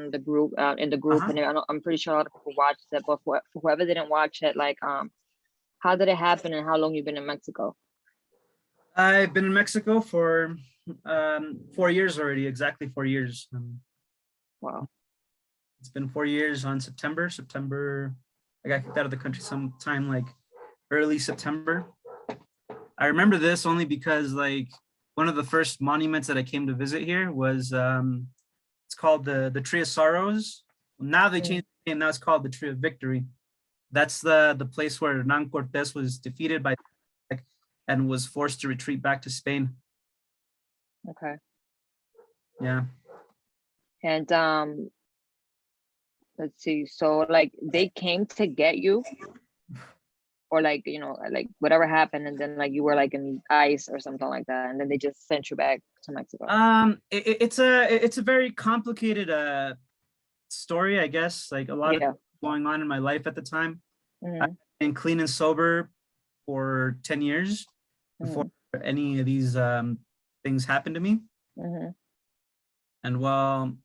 on the group, in the group, Uh-huh. and I'm pretty sure a lot of people watched it. But for whoever didn't watch it, like, how did it happen, and how long you been in Mexico? I've been in Mexico for 4 years already, exactly 4 years. Wow. It's been 4 years on September. I got kicked out of the country sometime like early September. I remember this only because like one of the first monuments that I came to visit here was it's called the Tree of Sorrows. Now they changed the name. Now it's called the Tree of Victory. That's the place where Hernán Cortés was defeated by and was forced to retreat back to Spain. Okay. Yeah. And let's see. So like they came to get you, or like, you know, like whatever happened, and then like you were like in ICE or something like that, and then they just sent you back to Mexico. It's a very complicated story, I guess. Like a lot of going on in my life at the time. I've been clean and sober for 10 years before any of these things happened to me. And while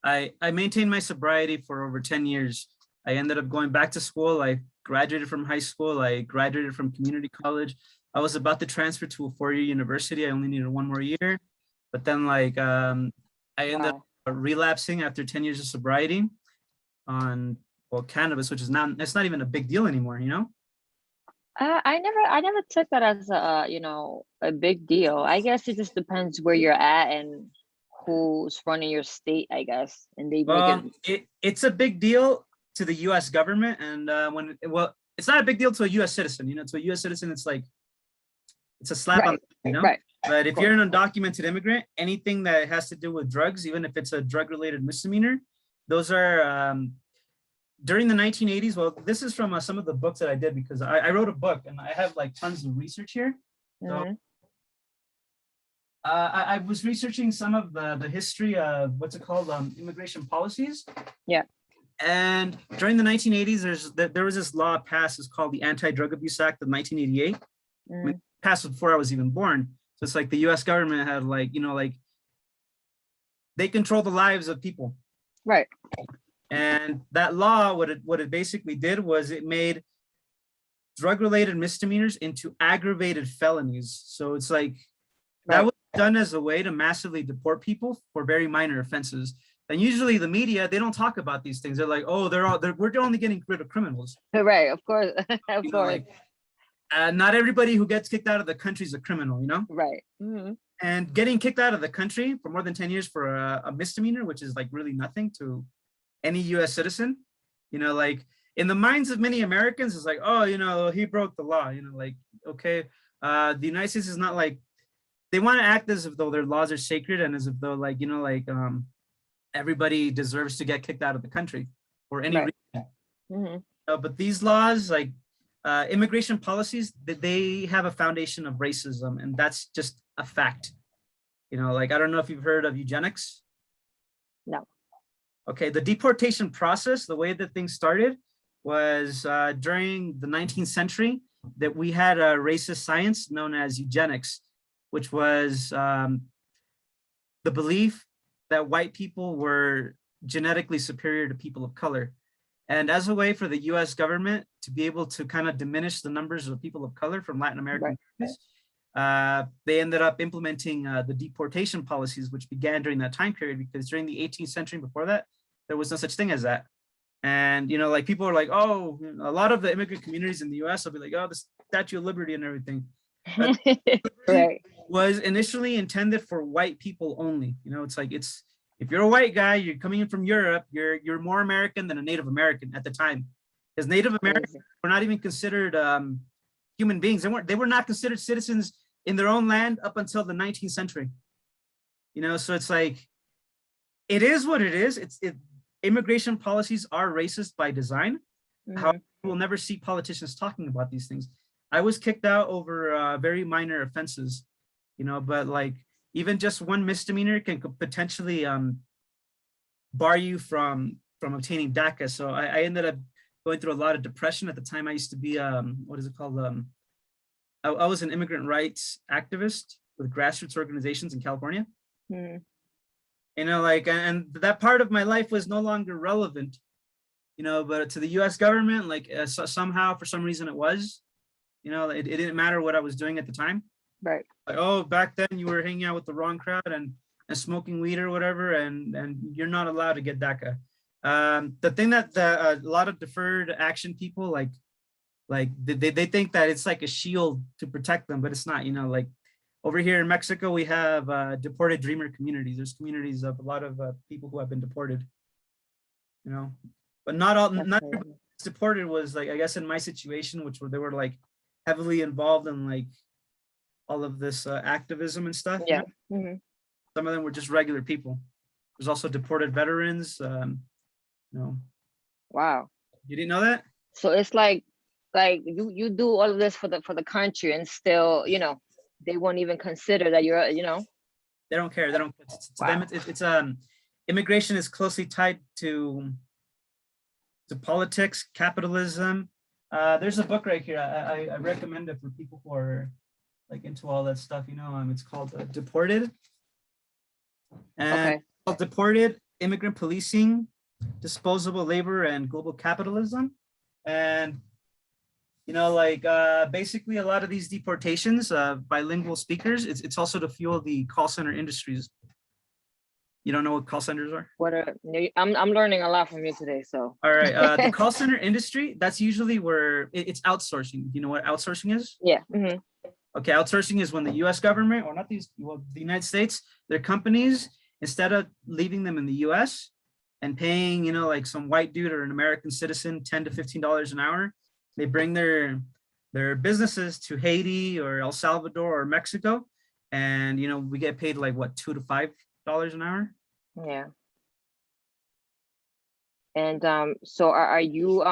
I maintained my sobriety for over 10 years, I ended up going back to school. I graduated from high school. I graduated from community college. I was about to transfer to a 4-year university. I only needed 1 more year. But then like I ended up relapsing after 10 years of sobriety on, well, cannabis, which is it's not even a big deal anymore, you know? I never took that as a, you know, a big deal. I guess it just depends where you're at and who's running your state, I guess. And they make it's a big deal to the U.S. government, and it's not a big deal to a U.S. citizen. You know, to a U.S. citizen, it's like it's a slap on, you know. But if you're an undocumented immigrant, anything that has to do with drugs, even if it's a drug-related misdemeanor, those are during the 1980s. Well, this is from some of the books that I did, because I wrote a book and I have like tons of research here. So I was researching some of the history of what's it called, immigration policies. Yeah. And during the 1980s, there was this law passed. It's called the Anti-Drug Abuse Act of 1988. I mean, passed before I was even born. So it's like the U.S. government had like, you know, like they control the lives of people. Right. And that law, what it basically did was it made drug-related misdemeanors into aggravated felonies. So it's like that was done as a way to massively deport people for very minor offenses. And usually the media, they don't talk about these things. They're like, oh, we're only getting rid of criminals. Right, of course, of course. Like, not everybody who gets kicked out of the country is a criminal, you know? Right. And getting kicked out of the country for more than 10 years for a misdemeanor, which is like really nothing to any U.S. citizen, you know, like in the minds of many Americans, it's like, oh, you know, he broke the law, you know, like, okay, the United States is not like, they want to act as if though their laws are sacred and as if though like, you know, like everybody deserves to get kicked out of the country for any reason. But these laws, like immigration policies, they have a foundation of racism, and that's just a fact. You know, like, I don't know if you've heard of eugenics. No. Okay, the deportation process, the way that things started was during the 19th century, that we had a racist science known as eugenics, which was the belief that white people were genetically superior to people of color. And as a way for the US government to be able to kind of diminish the numbers of people of color from Latin American countries, they ended up implementing the deportation policies, which began during that time period, because during the 18th century before that, there was no such thing as that. And, you know, like people are like, oh, a lot of the immigrant communities in the US will be like, oh, the Statue of Liberty and everything. Right. Was initially intended for white people only. You know, it's like, if you're a white guy, you're coming in from Europe, you're more American than a Native American at the time, because Native Americans were not even considered human beings. They were not considered citizens in their own land up until the 19th century. You know, so it's like, it is what it is. Immigration policies are racist by design. However, we'll never see politicians talking about these things. I was kicked out over very minor offenses, you know, but like even just one misdemeanor can potentially bar you from obtaining DACA. So I ended up going through a lot of depression at the time. I used to be what is it called? I was an immigrant rights activist with grassroots organizations in California. you know, like, and that part of my life was no longer relevant, you know, but to the US government, like somehow, for some reason it was, you know, it didn't matter what I was doing at the time. Right. Like, oh, back then you were hanging out with the wrong crowd and smoking weed or whatever, and you're not allowed to get DACA. The thing that a lot of deferred action people like they think that it's like a shield to protect them, but it's not. You know, like over here in Mexico, we have deported dreamer communities. There's communities of a lot of people who have been deported. You know, but not everybody that's deported was like, I guess in my situation, which they were like heavily involved in like all of this activism and stuff. Yeah. You know? Some of them were just regular people. There's also deported veterans. You know. Wow. You didn't know that? So it's like you do all of this for the country, and still, you know, they won't even consider that you're, you know. They don't care. They don't. To them, it's immigration is closely tied to politics, capitalism. There's a book right here. I recommend it for people who are like into all that stuff. You know, it's called Deported. And Okay. called Deported: Immigrant Policing, Disposable Labor, and Global Capitalism. And you know, like basically a lot of these deportations, bilingual speakers, it's also to fuel the call center industries. You don't know what call centers are? What are I'm learning a lot from you today. So all right, the call center industry, that's usually where it's outsourcing. You know what outsourcing is? Yeah. Okay, outsourcing is when the US government, or not the United States, their companies, instead of leaving them in the US and paying, you know, like some white dude or an American citizen $10 to $15 an hour, they bring their businesses to Haiti or El Salvador or Mexico, and you know, we get paid like what, $2 to $5 an hour. Yeah. And so are you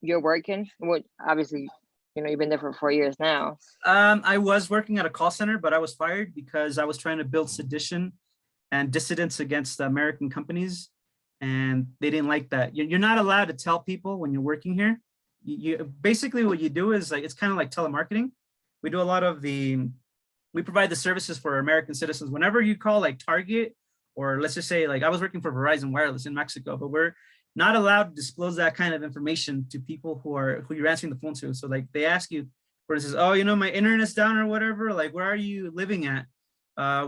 you're working? What, obviously, you know, you've been there for 4 years now. I was working at a call center, but I was fired because I was trying to build sedition and dissidents against the American companies, and they didn't like that. You're not allowed to tell people when you're working here. You basically, what you do is like, it's kind of like telemarketing. We do a lot of we provide the services for American citizens. Whenever you call like Target, or let's just say like I was working for Verizon Wireless in Mexico, but we're not allowed to disclose that kind of information to people who you're answering the phone to. So like they ask you, for instance, oh, you know, my internet's down or whatever, like where are you living at?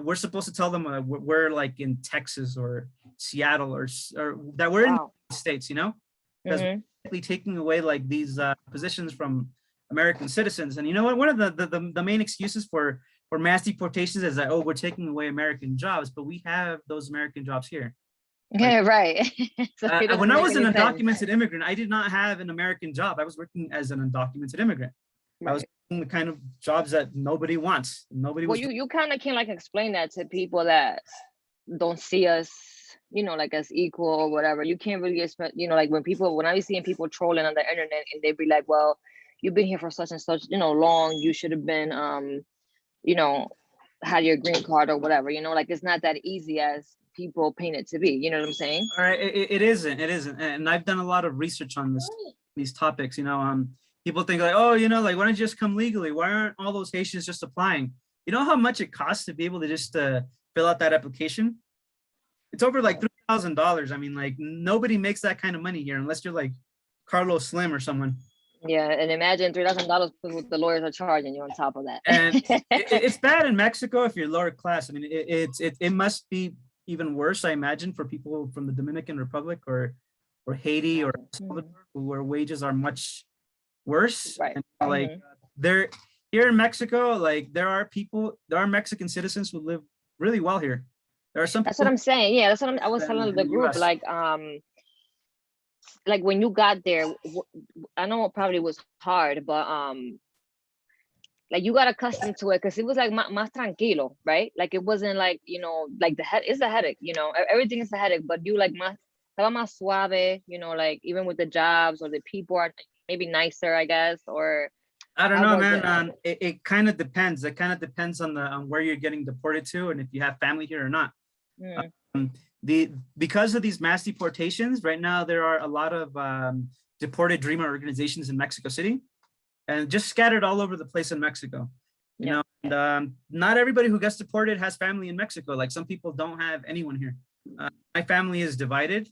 We're supposed to tell them we're like in Texas or Seattle or that we're in the States, you know, because we're taking away like these positions from American citizens. And you know what? One of the main excuses for mass deportations is that, oh, we're taking away American jobs, but we have those American jobs here. Yeah, right. So when I was an undocumented immigrant, I did not have an American job. I was working as an undocumented immigrant. Right. I was doing the kind of jobs that nobody wants. Nobody. Well, you kind of can like explain that to people that don't see us, you know, like as equal or whatever. You can't really expect, you know, like when I was seeing people trolling on the internet and they'd be like, well, you've been here for such and such, you know, long, you should have been, you know, had your green card or whatever, you know, like it's not that easy as people paint it to be, you know what I'm saying? All right, it isn't. And I've done a lot of research on these topics, you know. People think like, oh, you know, like, why don't you just come legally? Why aren't all those Haitians just applying? You know how much it costs to be able to just fill out that application? It's over like $3,000. I mean, like nobody makes that kind of money here unless you're like Carlos Slim or someone. Yeah, and imagine $3,000 what the lawyers are charging you on top of that. And it's bad in Mexico if you're lower class. I mean, it must be even worse, I imagine, for people from the Dominican Republic or Haiti or Salvador, where wages are much worse. Right. And like they're here in Mexico, like there are Mexican citizens who live really well here. There are some. That's what I'm saying. Yeah, that's what I was telling the group. Like when you got there, I know it probably was hard, but like you got accustomed to it because it was like más tranquilo, right? Like it wasn't like, you know, like it's a headache, you know, everything is a headache, but you like estaba más suave, you know, like even with the jobs, or the people are maybe nicer, I guess, or I don't know, man. It kind of depends. It kind of depends on where you're getting deported to and if you have family here or not. Because of these mass deportations, right now there are a lot of deported dreamer organizations in Mexico City, and just scattered all over the place in Mexico. You know, And not everybody who gets deported has family in Mexico. Like some people don't have anyone here. My family is divided.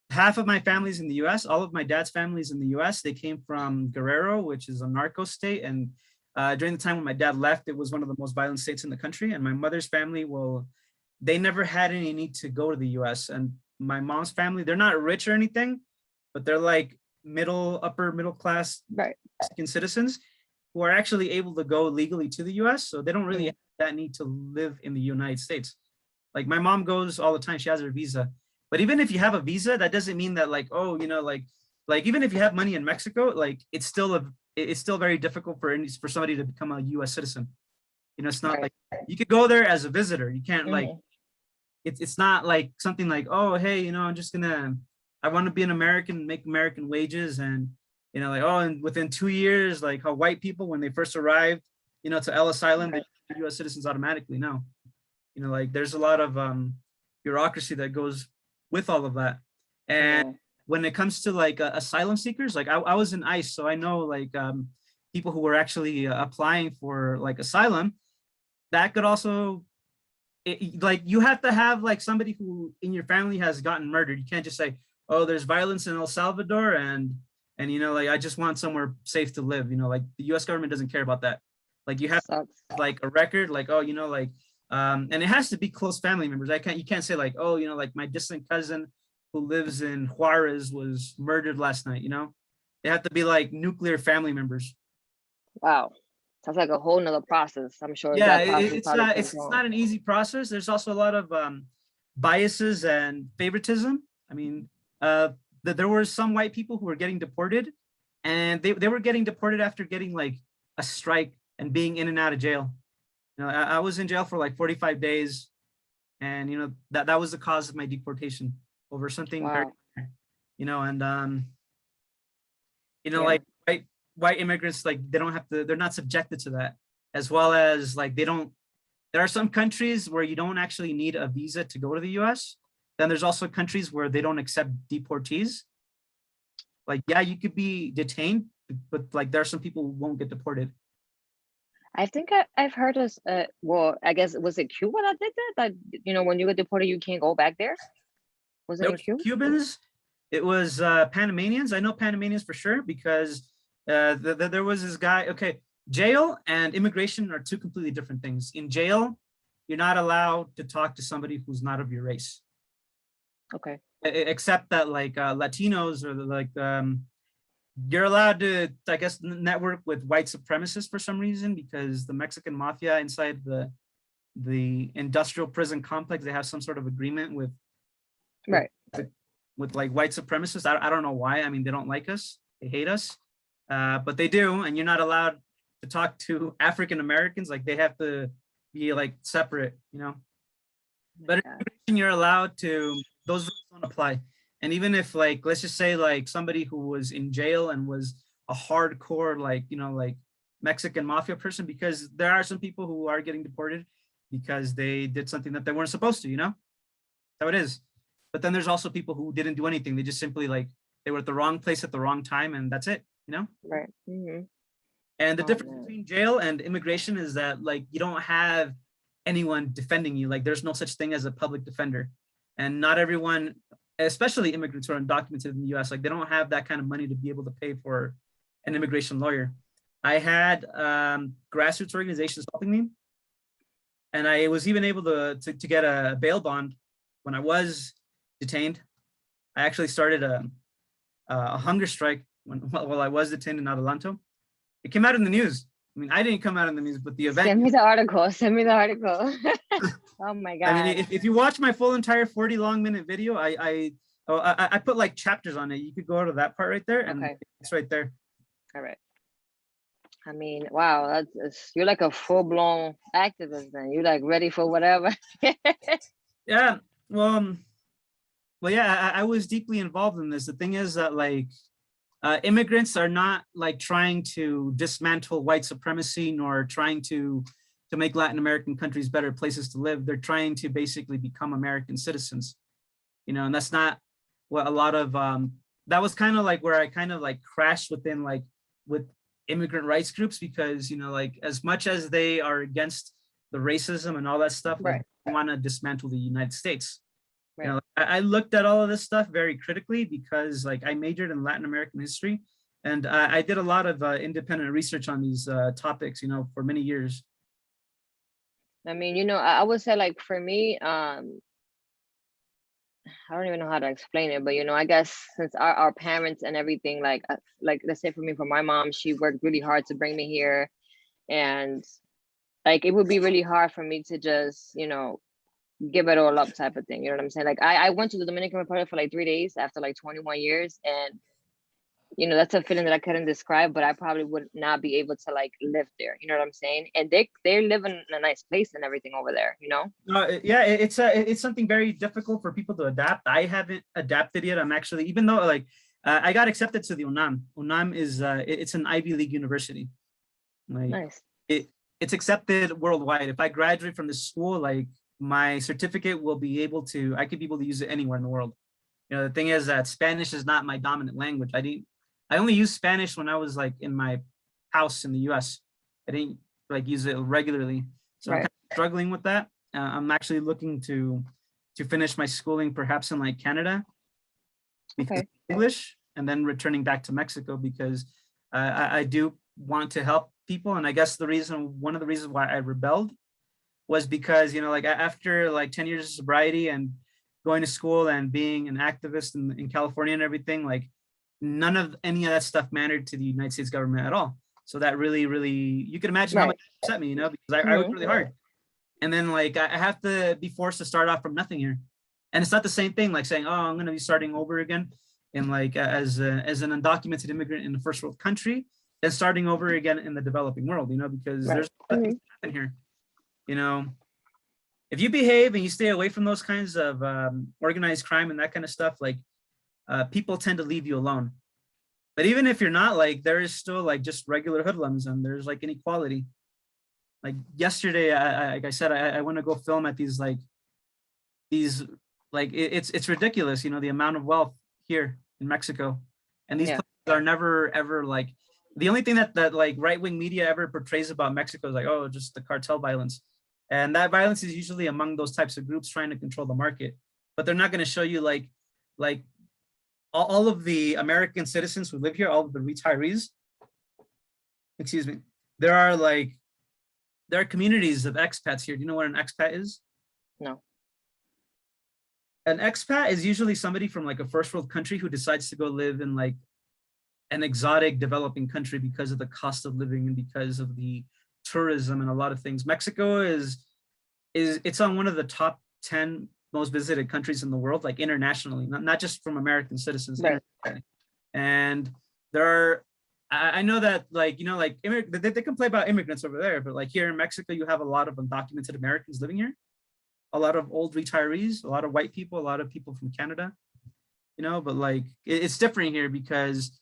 Half of my family's in the US. All of my dad's family's in the US. They came from Guerrero, which is a narco state. And during the time when my dad left, it was one of the most violent states in the country. And my mother's family, well, they never had any need to go to the US. And my mom's family, they're not rich or anything, but they're like upper middle class Mexican citizens who are actually able to go legally to the US. So they don't really have that need to live in the United States. Like my mom goes all the time, she has her visa. But even if you have a visa, that doesn't mean that like, oh, you know, like even if you have money in Mexico, like it's still very difficult for somebody to become a US citizen. You know, it's not like you could go there as a visitor. You can't like, it's not like something like, oh, hey, you know, I want to be an American, make American wages. And, you know, like, oh, and within 2 years, like how white people, when they first arrived, you know, to Ellis Island, they became US citizens automatically. No, you know, like there's a lot of bureaucracy that goes with all of that. And when it comes to like asylum seekers, like I was in ICE, so I know like people who were actually applying for like asylum. That could also, like you have to have like somebody who in your family has gotten murdered. You can't just say, oh, there's violence in El Salvador and you know, like I just want somewhere safe to live. You know, like the US government doesn't care about that. Like you have like a record, like, oh, you know, like and it has to be close family members. You can't say like, oh, you know, like my distant cousin who lives in Juarez was murdered last night, you know? They have to be like nuclear family members. Wow. Sounds like a whole nother process. I'm sure. Yeah, it's not an easy process. There's also a lot of biases and favoritism. I mean, there were some white people who were getting deported, and they were getting deported after getting like a strike and being in and out of jail. You know, I was in jail for like 45 days, and you know that was the cause of my deportation over something very, you know, and you know, like white immigrants, like they're not subjected to that, as well as like there are some countries where you don't actually need a visa to go to the US. Then there's also countries where they don't accept deportees. Like, yeah, you could be detained, but like there are some people who won't get deported. I think I've heard us, well, I guess, was it Cuba that did that? That, you know, when you get deported, you can't go back there? Was it in Cuba? Cubans, it was Panamanians. I know Panamanians for sure because there was this guy, okay, jail and immigration are two completely different things. In jail, you're not allowed to talk to somebody who's not of your race. Okay. Except that like Latinos or like, you're allowed to, I guess, network with white supremacists for some reason, because the Mexican mafia inside the industrial prison complex, they have some sort of agreement with like white supremacists. I don't know why. I mean, they don't like us, they hate us, but they do. And you're not allowed to talk to African Americans. Like they have to be like separate, you know. But you're allowed to, those rules don't apply. And even if like, let's just say like somebody who was in jail and was a hardcore, like, you know, like Mexican mafia person, because there are some people who are getting deported because they did something that they weren't supposed to, you know, that's how it is. But then there's also people who didn't do anything. They just simply like, they were at the wrong place at the wrong time and that's it, you know? Right. Mm-hmm. And the difference between jail and immigration is that like, you don't have anyone defending you. Like there's no such thing as a public defender. And not everyone, especially immigrants who are undocumented in the US, like they don't have that kind of money to be able to pay for an immigration lawyer. I had grassroots organizations helping me. And I was even able to get a bail bond when I was detained. I actually started a hunger strike while I was detained in Adelanto. It came out in the news. I mean, I didn't come out in the news, but the event. Send me the article. Send me the article. Oh my God. I mean, if you watch my full entire 40-minute video, I put like chapters on it. You could go to that part right there, and it's right there. All right. I mean, wow, you're like a full-blown activist then. You're like ready for whatever. Yeah. Well, yeah, I was deeply involved in this. The thing is that like immigrants are not like trying to dismantle white supremacy nor trying to make Latin American countries better places to live. They're trying to basically become American citizens, you know, and that's not what a lot of, that was kind of like where I kind of like crashed with immigrant rights groups because, you know, like as much as they are against the racism and all that stuff, like Right. they want to dismantle the United States. You Right. know, I looked at all of this stuff very critically because like I majored in Latin American history and I did a lot of independent research on these topics, you know, for many years. I mean, you know, I would say like for me, I don't even know how to explain it, but you know, I guess since our parents and everything, like let's say for me, for my mom, she worked really hard to bring me here, and like it would be really hard for me to just, you know, give it all up type of thing. You know what I'm saying? Like I went to the Dominican Republic for like 3 days after like 21 years, and you know, that's a feeling that I couldn't describe, but I probably would not be able to like live there. You know what I'm saying? And they're living in a nice place and everything over there, you know? Yeah, it's something very difficult for people to adapt. I haven't adapted yet. I'm actually, even though like I got accepted to the UNAM. UNAM is it's an Ivy League university. Like Nice. it's accepted worldwide. If I graduate from this school, like my certificate will be able to, I could be able to use it anywhere in the world. You know, the thing is that Spanish is not my dominant language. I only used Spanish when I was like in my house in the US. I didn't like use it regularly. So I'm Right. kind of struggling with that. I'm actually looking to finish my schooling perhaps in like Canada because Okay. English, and then returning back to Mexico because I do want to help people. And I guess one of the reasons why I rebelled was because, you know, like after like 10 years of sobriety and going to school and being an activist in California and everything, like none of any of that stuff mattered to the United States government at all. So that really, really, you can imagine how much it upset me, you know, because I worked really hard. And then like, I have to be forced to start off from nothing here. And it's not the same thing, like saying, oh, I'm going to be starting over again. And like, as an undocumented immigrant in a first world country, and starting over again in the developing world, you know, because there's a lot of things that happen here. You know, if you behave and you stay away from those kinds of organized crime and that kind of stuff, like people tend to leave you alone. But even if you're not, like there is still like just regular hoodlums and there's like inequality. Like yesterday, like I said, I want to go film at these it's ridiculous, you know, the amount of wealth here in Mexico. And these places are never ever like, the only thing that like right-wing media ever portrays about Mexico is like, oh, just the cartel violence. And that violence is usually among those types of groups trying to control the market. But they're not going to show you like all of the American citizens who live here, all of the retirees, excuse me, there are communities of expats here. Do you know what an expat is? No. An expat is usually somebody from like a first world country who decides to go live in like an exotic developing country because of the cost of living and because of the tourism and a lot of things. Mexico is it's on one of the top 10 most visited countries in the world, like internationally, not just from American citizens. Right. And there are, I know that like, you know, like they complain about immigrants over there, but like here in Mexico, you have a lot of undocumented Americans living here, a lot of old retirees, a lot of white people, a lot of people from Canada, you know, but like it's different here because,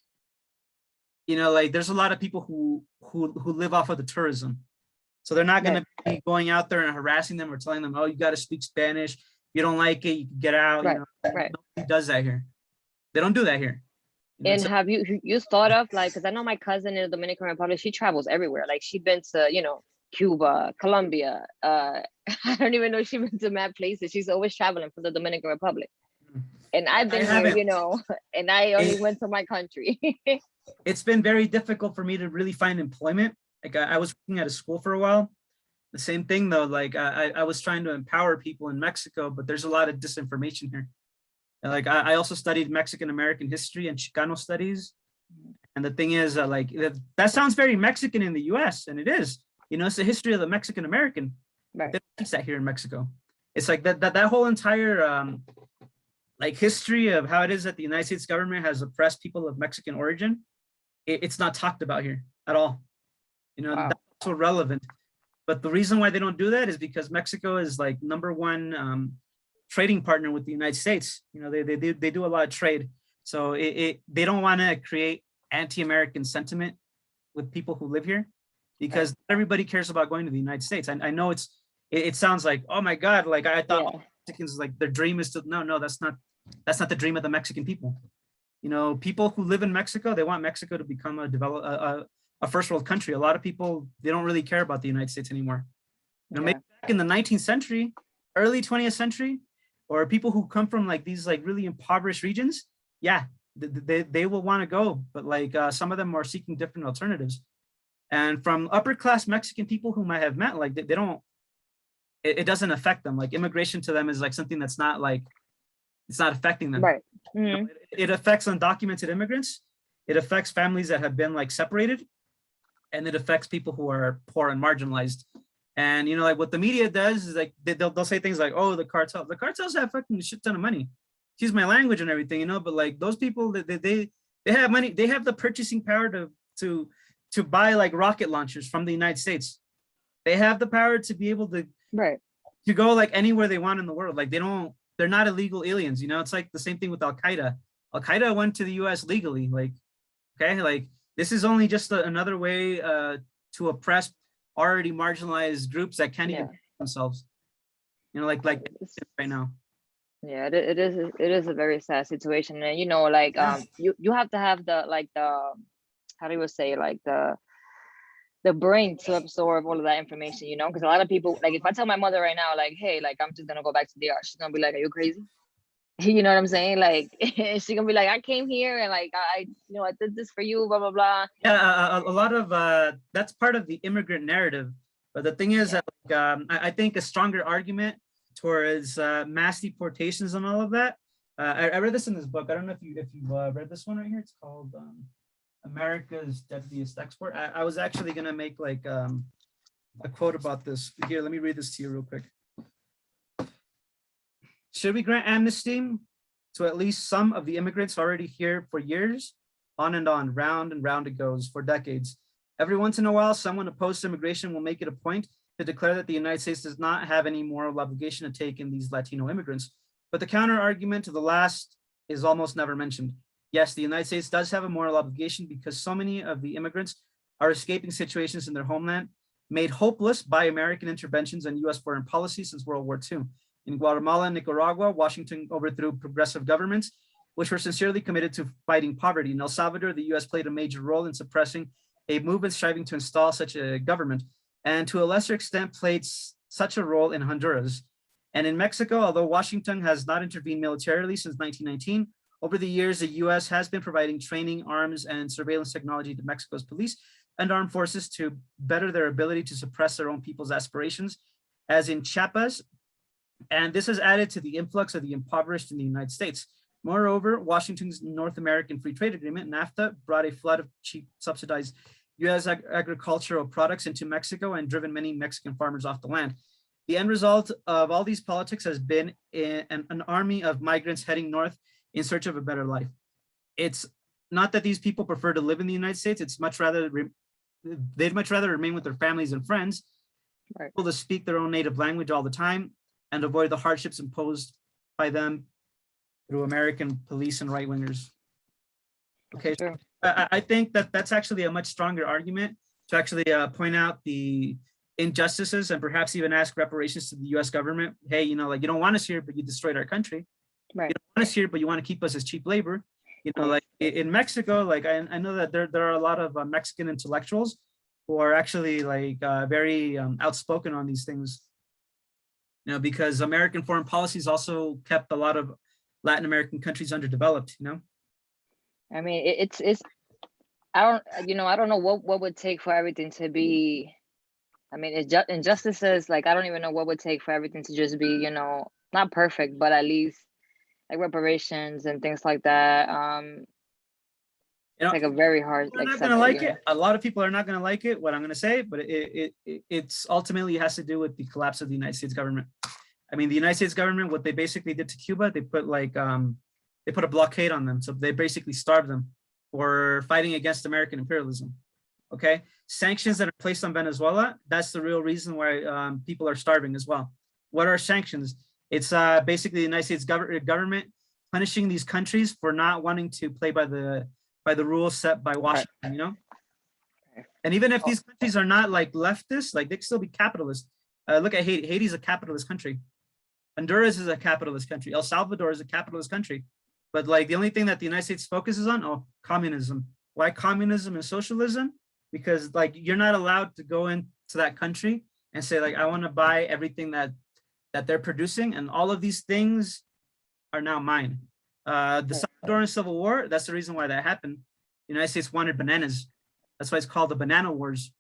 you know, like there's a lot of people who live off of the tourism. So they're not going to be going out there and harassing them or telling them, oh, you got to speak Spanish. If you don't like it, you can get out. Right. You know, Nobody does that here. They don't do that here. You know, and have you thought of like, because I know my cousin in the Dominican Republic, she travels everywhere. Like she's been to, you know, Cuba, Colombia. I don't even know if she's been to mad places. She's always traveling for the Dominican Republic. And I've been here, you know, and I only went to my country. It's been very difficult for me to really find employment. Like I was working at a school for a while. The same thing though, like I was trying to empower people in Mexico, but there's a lot of disinformation here. And like I also studied Mexican American history and Chicano studies. And the thing is like that sounds very Mexican in the US, and it is. You know, it's the history of the Mexican American. Right. They don't teach that here in Mexico. It's like that whole entire like history of how it is that the United States government has oppressed people of Mexican origin. It's not talked about here at all. You know, that's so relevant. But the reason why they don't do that is because Mexico is like #1 trading partner with the United States. You know, they do a lot of trade. So they don't want to create anti-American sentiment with people who live here, because everybody cares about going to the United States. I know it sounds like, oh my God, like I thought Mexicans, like their dream is to, no, that's not the dream of the Mexican people. You know, people who live in Mexico, they want Mexico to become a first world country. A lot of people, they don't really care about the United States anymore. You know, Yeah. maybe back in the 19th century, early 20th century, or people who come from like these like really impoverished regions, yeah, they will want to go, but like some of them are seeking different alternatives. And from upper class Mexican people whom I have met, like they don't, it doesn't affect them. Like immigration to them is like something that's not like, it's not affecting them. Right. You know, Mhm. it affects undocumented immigrants. It affects families that have been like separated, and it affects people who are poor and marginalized. And you know, like what the media does is like they'll say things like, "Oh, the cartels have fucking shit ton of money." Excuse my language and everything, you know. But like those people, they have money. They have the purchasing power to buy like rocket launchers from the United States. They have the power to be able Right. to go like anywhere they want in the world. Like they're not illegal aliens, you know. It's like the same thing with Al Qaeda. Al Qaeda went to the US legally. Like, okay, like this is only just another way to oppress already marginalized groups that can't even Yeah. defend themselves, you know, like It's- right now. Yeah, it is a very sad situation. And you know, like Yeah. you have to have the like the how do you say, like the brain to absorb all of that information, you know, because a lot of people, like if I tell my mother right now, like, hey, like I'm just gonna go back to DR, she's gonna be like, are you crazy? You know what I'm saying? Like she's gonna be like, I came here and like you know, I did this for you, blah blah blah. Yeah, a lot of that's part of the immigrant narrative. But the thing is Yeah. that like, I think a stronger argument towards mass deportations and all of that. I read this in this book. I don't know if you've read this one right here. It's called America's Deadliest Export. I was actually gonna make like a quote about this. Here, let me read this to you real quick. Should we grant amnesty to at least some of the immigrants already here for years? On and on, round and round it goes for decades. Every once in a while, someone opposed to immigration will make it a point to declare that the United States does not have any moral obligation to take in these Latino immigrants. But the counter argument to the last is almost never mentioned. Yes, the United States does have a moral obligation because so many of the immigrants are escaping situations in their homeland made hopeless by American interventions and US foreign policy since World War II. In Guatemala and Nicaragua, Washington overthrew progressive governments, which were sincerely committed to fighting poverty. In El Salvador, the US played a major role in suppressing a movement striving to install such a government, and to a lesser extent played such a role in Honduras. And in Mexico, although Washington has not intervened militarily since 1919, over the years, the US has been providing training, arms, and surveillance technology to Mexico's police and armed forces to better their ability to suppress their own people's aspirations, as in Chiapas. And this has added to the influx of the impoverished in the United States. Moreover, Washington's North American Free Trade Agreement, NAFTA, brought a flood of cheap subsidized US agricultural products into Mexico and driven many Mexican farmers off the land. The end result of all these politics has been an army of migrants heading north in search of a better life. It's not that these people prefer to live in the United States, it's much rather, they'd much rather remain with their families and friends, Right. able to speak their own native language all the time and avoid the hardships imposed by them through American police and right wingers. Okay, True. I think that that's actually a much stronger argument to actually point out the injustices and perhaps even ask reparations to the US government. Hey, you know, like you don't want us here, but you destroyed our country. Right. You don't want us here, but you want to keep us as cheap labor. You know, like in Mexico, like I know that there are a lot of Mexican intellectuals who are actually like very outspoken on these things. You know, because American foreign policies also kept a lot of Latin American countries underdeveloped, you know? I mean, it's I don't, you know, I don't know what would take for everything to be. I mean, it's just injustices. Like I don't even know what would take for everything to just be, you know, not perfect, but at least like reparations and things like that. You know, It's like a very hard people are like not gonna subject, like you know? it. A lot of people are not gonna like it, what I'm gonna say, but it's ultimately has to do with the collapse of the United States government. I mean, the United States government, what they basically did to Cuba, they put like they put a blockade on them. So they basically starved them for fighting against American imperialism. Okay, sanctions that are placed on Venezuela, that's the real reason why people are starving as well. What are sanctions? It's basically the United States government punishing these countries for not wanting to play by the rules set by Washington, you know? And even if these countries are not like leftist, like they can still be capitalist. Look at Haiti. Haiti's a capitalist country. Honduras is a capitalist country. El Salvador is a capitalist country. But like the only thing that the United States focuses on, oh, communism. Why communism and socialism? because like you're not allowed to go into that country and say like I want to buy everything that they're producing, and all of these things are now mine. The Salvadoran Civil War, that's the reason why that happened. The United States wanted bananas. That's why it's called the Banana Wars.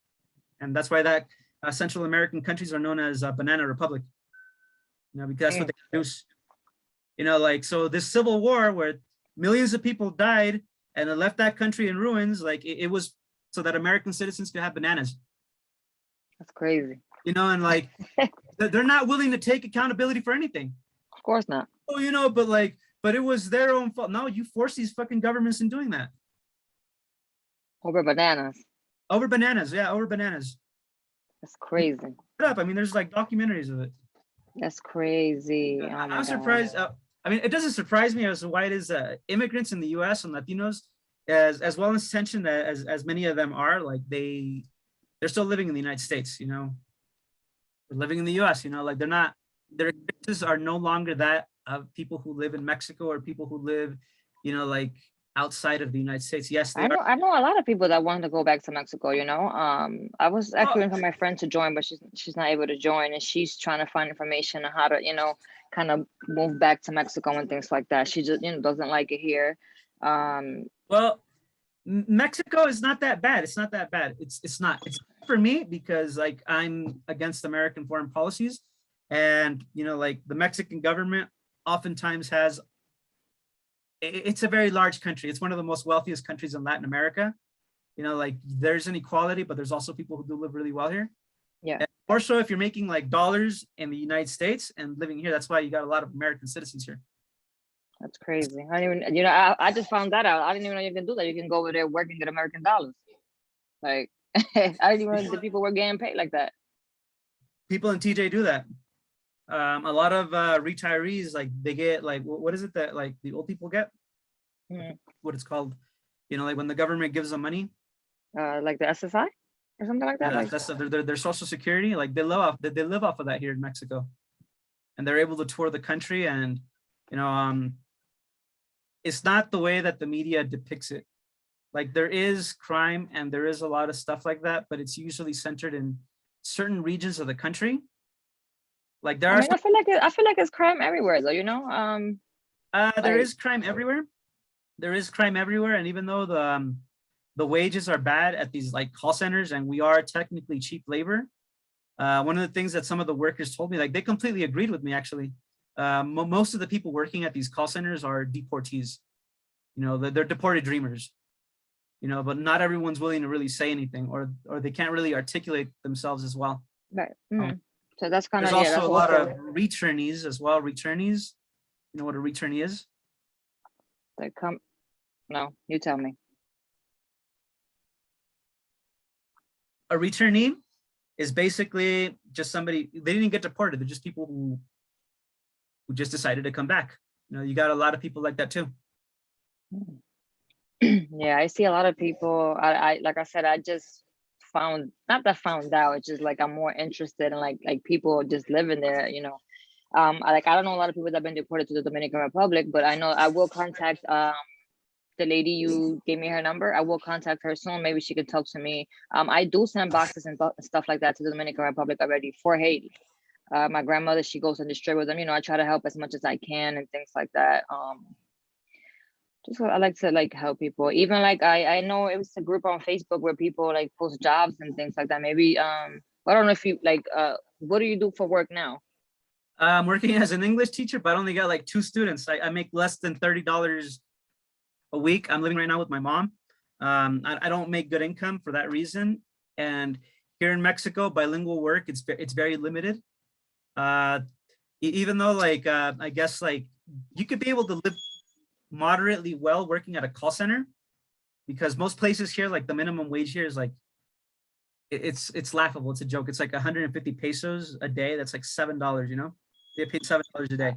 And that's why that Central American countries are known as Banana Republic. You know, because that's what they produce. You know, like, so this civil war where millions of people died and it left that country in ruins, like it was so that American citizens could have bananas. That's crazy. You know, and like, they're not willing to take accountability for anything. Of course not. Oh, you know, but it was their own fault. No, you force these fucking governments in doing that. Over bananas. Over bananas, yeah, over bananas. That's crazy. Up. I mean, there's like documentaries of it. That's crazy. Oh I'm surprised. I mean, it doesn't surprise me as to why it is immigrants in the U.S. and Latinos, as well intentioned as many of them are, like they're still living in the United States. You know, they're living in the U.S. You know, like they're not. Their experiences are no longer that of people who live in Mexico or people who live, you know, like outside of the United States. Yes, I know a lot of people that want to go back to Mexico, you know. I was actually waiting for my friend to join, but she's not able to join, and she's trying to find information on how to, you know, kind of move back to Mexico and things like that. She just, you know, doesn't like it here. Well, Mexico is not that bad. It's not that bad. It's not. It's for me because like I'm against American foreign policies, and you know, like the Mexican government oftentimes has. It's a very large country. It's one of the most wealthiest countries in Latin America. You know, like there's inequality, but there's also people who do live really well here. Yeah. And more so if you're making like dollars in the United States and living here, that's why you got a lot of American citizens here. That's crazy. I didn't even, you know, I just found that out. I didn't even know you can do that. You can go over there work and get American dollars. Like, I didn't even know the people were getting paid like that. People in TJ do that. A lot of retirees, like they get like, what is it that like the old people get? What it's called, you know, like when the government gives them money. Like the SSI or something like that. Yeah, like, that's their Social Security. Like they live off of that here in Mexico, and they're able to tour the country. And you know, it's not the way that the media depicts it. Like there is crime and there is a lot of stuff like that, but it's usually centered in certain regions of the country. Like there I mean, I feel like it's crime everywhere, though. You know, there is crime everywhere. There is crime everywhere, and even though the wages are bad at these like call centers, and we are technically cheap labor, one of the things that some of the workers told me, like they completely agreed with me actually. Most of the people working at these call centers are deportees. You know, they're deported dreamers. You know, but not everyone's willing to really say anything, or they can't really articulate themselves as well. Right. So that's kind of. There's also a lot of returnees as well. Returnees, you know what a returnee is? They come. No, you tell me. A returnee is basically just somebody, they didn't get deported. They're just people who just decided to come back. You know, you got a lot of people like that too. Yeah, I see a lot of people. I like I said, I just found out. It's just like I'm more interested in like people just living there. You know, I don't know a lot of people that have been deported to the Dominican Republic, but I know I will contact the lady you gave me her number. I will contact her soon. Maybe she could talk to me. I do send boxes and stuff like that to the Dominican Republic already for Haiti. My grandmother, she goes and distributes them. You know, I try to help as much as I can and things like that. Just I like to like help people. Even like I know it was a group on Facebook where people like post jobs and things like that. Maybe I don't know if you like what do you do for work now? I'm working as an English teacher, but I only got like 2 students. I make less than $30 a week. I'm living right now with my mom. I don't make good income for that reason. And here in Mexico, bilingual work, it's very limited. Even though like I guess like you could be able to live moderately well working at a call center, because most places here, like the minimum wage here is like it's laughable. It's a joke. It's like 150 pesos a day. That's like $7. You know, they pay $7 a day.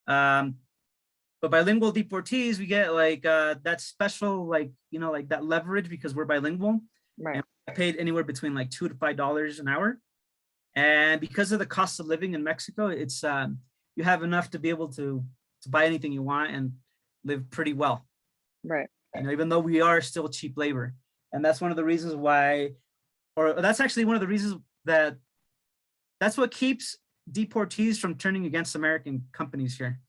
But bilingual deportees, we get like that special, like, you know, like that leverage because we're bilingual. Right. And I paid anywhere between like $2 to $5 an hour. And because of the cost of living in Mexico, it's you have enough to be able to buy anything you want and live pretty well. Right. You know, even though we are still cheap labor. And that's one of the reasons why, or that's actually one of the reasons that's what keeps deportees from turning against American companies here.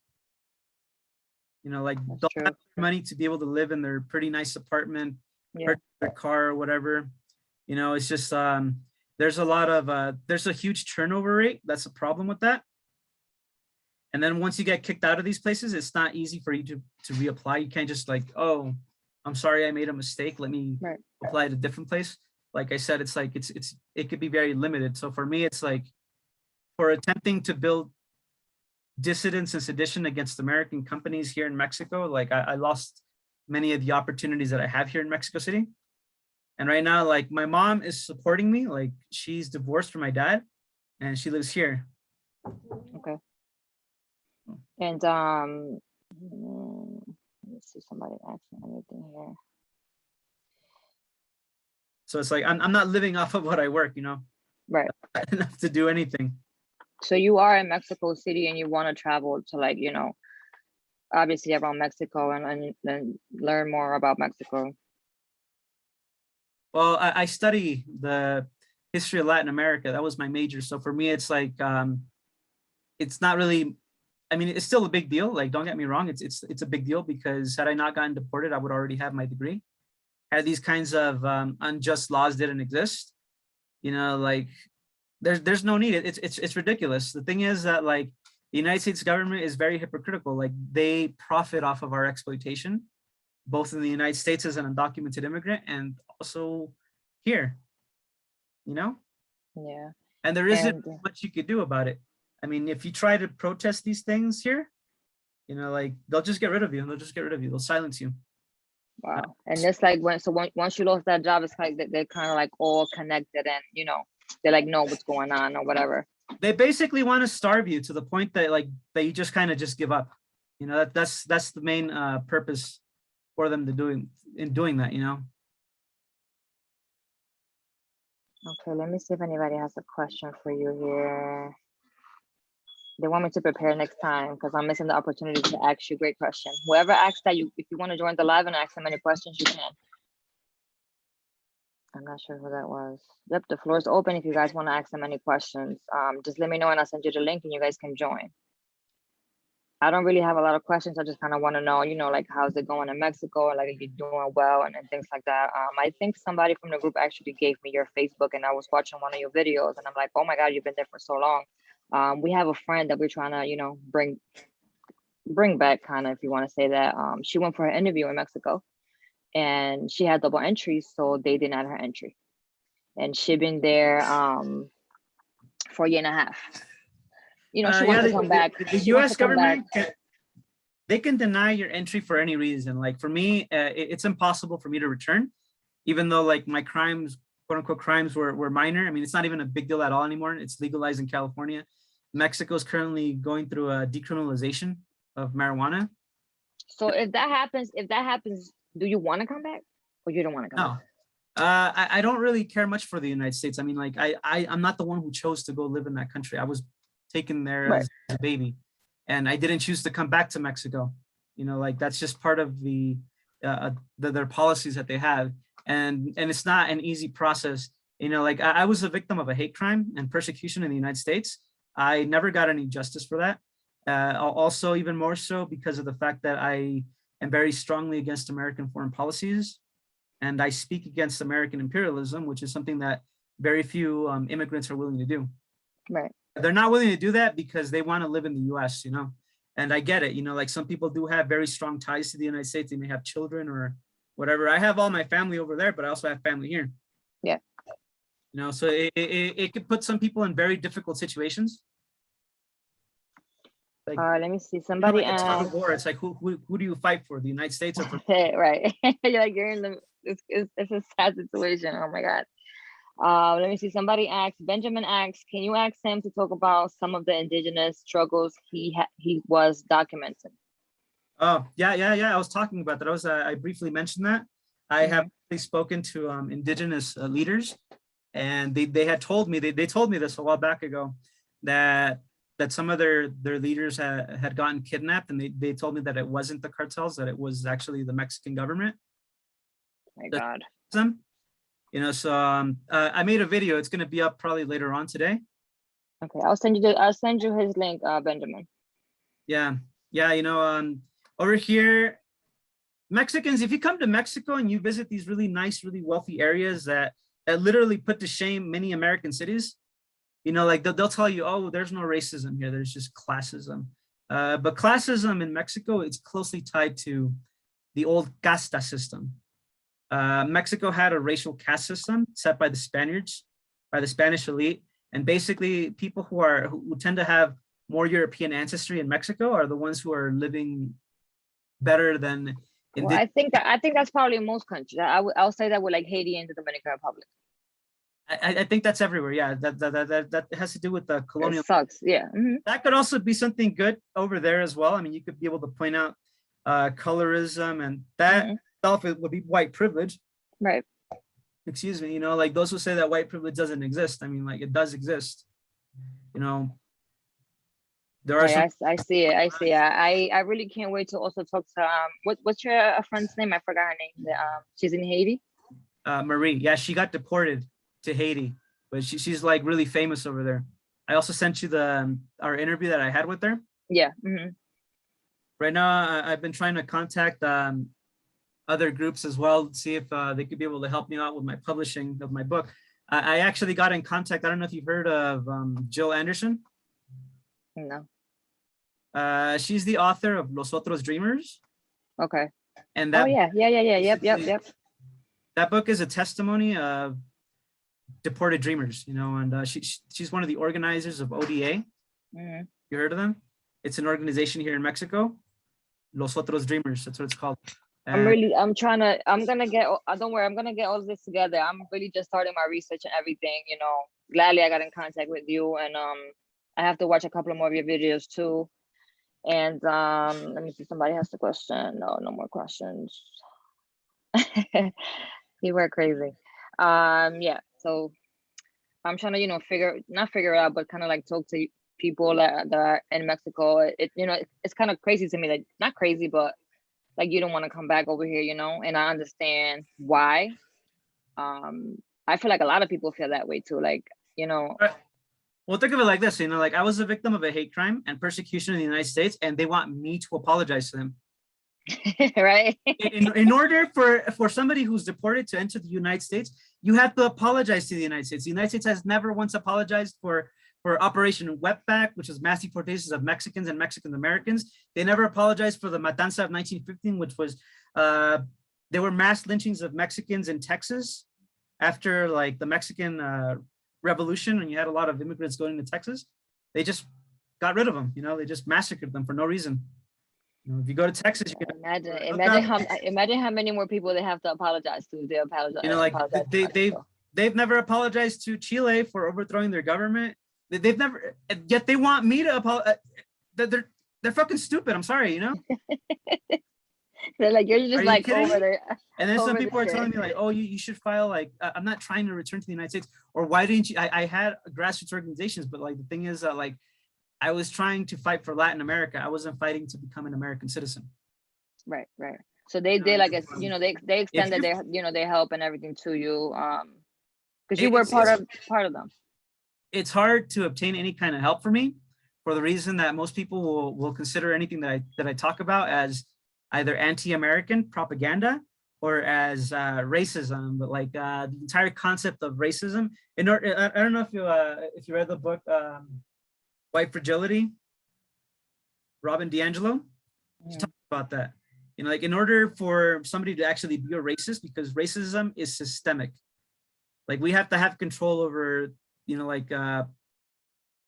You know, like That's don't true. have money to be able to live in their pretty nice apartment, Yeah. purchase their car or whatever. You know, it's just there's a lot of there's a huge turnover rate. That's a problem with that. And then once you get kicked out of these places, it's not easy for you to reapply. You can't just like, oh, I'm sorry, I made a mistake. Let me Right. apply at a different place. Like I said, it's like it could be very limited. So for me, it's like for attempting to build dissidence and sedition against American companies here in Mexico, like I lost many of the opportunities that I have here in Mexico City. And right now, like my mom is supporting me. Like she's divorced from my dad and she lives here. Okay. And let me see, somebody asking anything here. So it's like I'm not living off of what I work, you know. Right. I don't have to do anything. So you are in Mexico City and you want to travel to, like, you know, obviously around Mexico and learn more about Mexico. Well, I study the history of Latin America. That was my major. So for me, it's like it's not really. I mean, it's still a big deal. Like, don't get me wrong. It's a big deal because had I not gotten deported, I would already have my degree. Had these kinds of unjust laws didn't exist, you know, like there's no need. It's ridiculous. The thing is that like the United States government is very hypocritical. Like they profit off of our exploitation, both in the United States as an undocumented immigrant and also here, you know? Yeah. And there isn't And much you could do about it. I mean, if you try to protest these things here, you know, like they'll just get rid of you. They'll just get rid of you. They'll silence you. wow. And it's like once you lost that job, it's like they're kind of like all connected and, you know, they like know what's going on or whatever. They basically want to starve you to the point that like that you just kind of just give up. You know, that's the main purpose for them to doing that, you know. Okay, let me see if anybody has a question for you here. They want me to prepare next time because I'm missing the opportunity to ask you great questions. Whoever asks that, if you want to join the live and ask them any questions, you can. I'm not sure who that was. Yep, the floor is open if you guys want to ask them any questions. Just let me know and I'll send you the link and you guys can join. I don't really have a lot of questions. I just kind of want to know, you know, like how's it going in Mexico? Like, are you doing well and things like that? I think somebody from the group actually gave me your Facebook and I was watching one of your videos and I'm like, oh my God, you've been there for so long. We have a friend that we're trying to, you know, bring back, kind of, if you want to say that. She went for her interview in Mexico and she had double entries, so they denied her entry. And she been there for a year and a half. You know, she wants to come back. The U.S. government, they can deny your entry for any reason. Like for me, it's impossible for me to return, even though like my crimes, quote unquote crimes, were minor. I mean, it's not even a big deal at all anymore. It's legalized in California. Mexico is currently going through a decriminalization of marijuana. So if that happens, do you want to come back or you don't want to come back? I don't really care much for the United States. I mean, like I'm not the one who chose to go live in that country. I was taken there as a baby and I didn't choose to come back to Mexico. You know, like that's just part of their policies that they have. And it's not an easy process. You know, like I was a victim of a hate crime and persecution in the United States. I never got any justice for that. Also, even more so because of the fact that I am very strongly against American foreign policies. And I speak against American imperialism, which is something that very few immigrants are willing to do. Right. They're not willing to do that because they want to live in the US, you know, and I get it. You know, like some people do have very strong ties to the United States. They may have children or whatever. I have all my family over there, but I also have family here. Yeah. You know, so it could put some people in very difficult situations. Like, let me see. Somebody you know, like a tug of war. It's like who do you fight for? The United States or for right? You're like you're in the it's a sad situation. Oh my God. Let me see. Somebody asked, Benjamin asked, can you ask him to talk about some of the indigenous struggles he was documenting? Oh, yeah. I was talking about that. I briefly mentioned that. I have spoken to indigenous leaders, and they had told me, they told me this a while back ago, that some of their leaders had gotten kidnapped, and they told me that it wasn't the cartels, that it was actually the Mexican government. My God. Them. You know, so I made a video. It's going to be up probably later on today. Okay, I'll send you his link, Benjamin. Yeah, yeah. You know, over here, Mexicans, if you come to Mexico and you visit these really nice, really wealthy areas that literally put to shame many American cities, you know, like they'll tell you, oh, there's no racism here. There's just classism. But classism in Mexico, it's closely tied to the old casta system. Mexico had a racial caste system set by the Spaniards, by the Spanish elite. And basically people who tend to have more European ancestry in Mexico are the ones who are living better than. Well, I think that's probably in most countries. I'll say that with like Haiti and the Dominican Republic. I think that's everywhere. Yeah, that has to do with the colonial. It sucks. Yeah. That could also be something good over there as well. I mean, you could be able to point out colorism, and that itself would be white privilege. Right. Excuse me. You know, like those who say that white privilege doesn't exist. I mean, like it does exist. You know, there are. I see it. I see it. I really can't wait to also talk to what's your friend's name? I forgot her name. She's in Haiti. Marie. Yeah, she got deported to Haiti, but she's like really famous over there. I also sent you our interview that I had with her. Yeah. Right now, I've been trying to contact other groups as well, see if they could be able to help me out with my publishing of my book. I actually got in contact. I don't know if you've heard of Jill Anderson. No. She's the author of Los Otros Dreamers. Okay. And that. Oh yeah. Yep. That book is a testimony of deported dreamers, you know, and she's one of the organizers of ODA. You heard of them? It's an organization here in Mexico. Los Otros Dreamers, that's what it's called. I'm gonna get, don't worry, I'm gonna get all of this together. I'm really just starting my research and everything, you know. Gladly I got in contact with you, and I have to watch a couple of more of your videos too. And let me see, somebody has the question. No more questions. You were crazy. Yeah, so I'm trying to, you know, not figure it out, but kind of like talk to people that are in Mexico. You know, it's kind of crazy to me, like not crazy, but like you don't want to come back over here, you know, and I understand why. I feel like a lot of people feel that way too, like, you know. Well, think of it like this, you know, like I was a victim of a hate crime and persecution in the United States, and they want me to apologize to them. Right. In order for somebody who's deported to enter the United States, you have to apologize to the United States. The United States has never once apologized for Operation Wetback, which was mass deportations of Mexicans and Mexican Americans. They never apologized for the Matanza of 1915, which was there were mass lynchings of Mexicans in Texas after like the Mexican Revolution, and you had a lot of immigrants going to Texas. They just got rid of them, you know, they just massacred them for no reason. You know, if you go to Texas, you can imagine how many more people they have to apologize to. They apologize. You know, like they've never apologized to Chile for overthrowing their government. They've never, yet they want me to apologize. They're fucking stupid. I'm sorry, you know. They're like, you're just like over there. And then some people are telling me like, oh, you should file like, I'm not trying to return to the United States, or why didn't you? I had grassroots organizations, but like the thing is that like, I was trying to fight for Latin America. I wasn't fighting to become an American citizen. Right. So they like, you know, they extended their, you know, their help and everything to you, because you were part of them. It's hard to obtain any kind of help for me, for the reason that most people will consider anything that I talk about as either anti-American propaganda or as racism. But like the entire concept of racism. I don't know if you read the book White Fragility, Robin DiAngelo. She talked about that. You know, like in order for somebody to actually be a racist, because racism is systemic. Like we have to have control over, you know, like the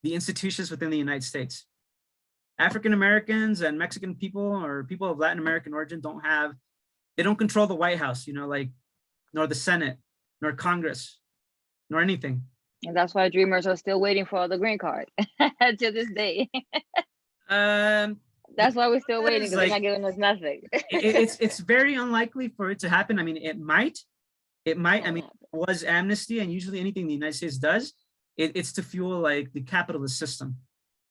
institutions within the United States. African Americans and Mexican people or people of Latin American origin they don't control the White House, you know, like nor the Senate, nor Congress, nor anything. And that's why dreamers are still waiting for the green card to this day. That's why we're still waiting, because they're not giving us nothing. It's very unlikely for it to happen. I mean, it might. I mean, it was amnesty, and usually anything the United States does, it's to fuel like the capitalist system.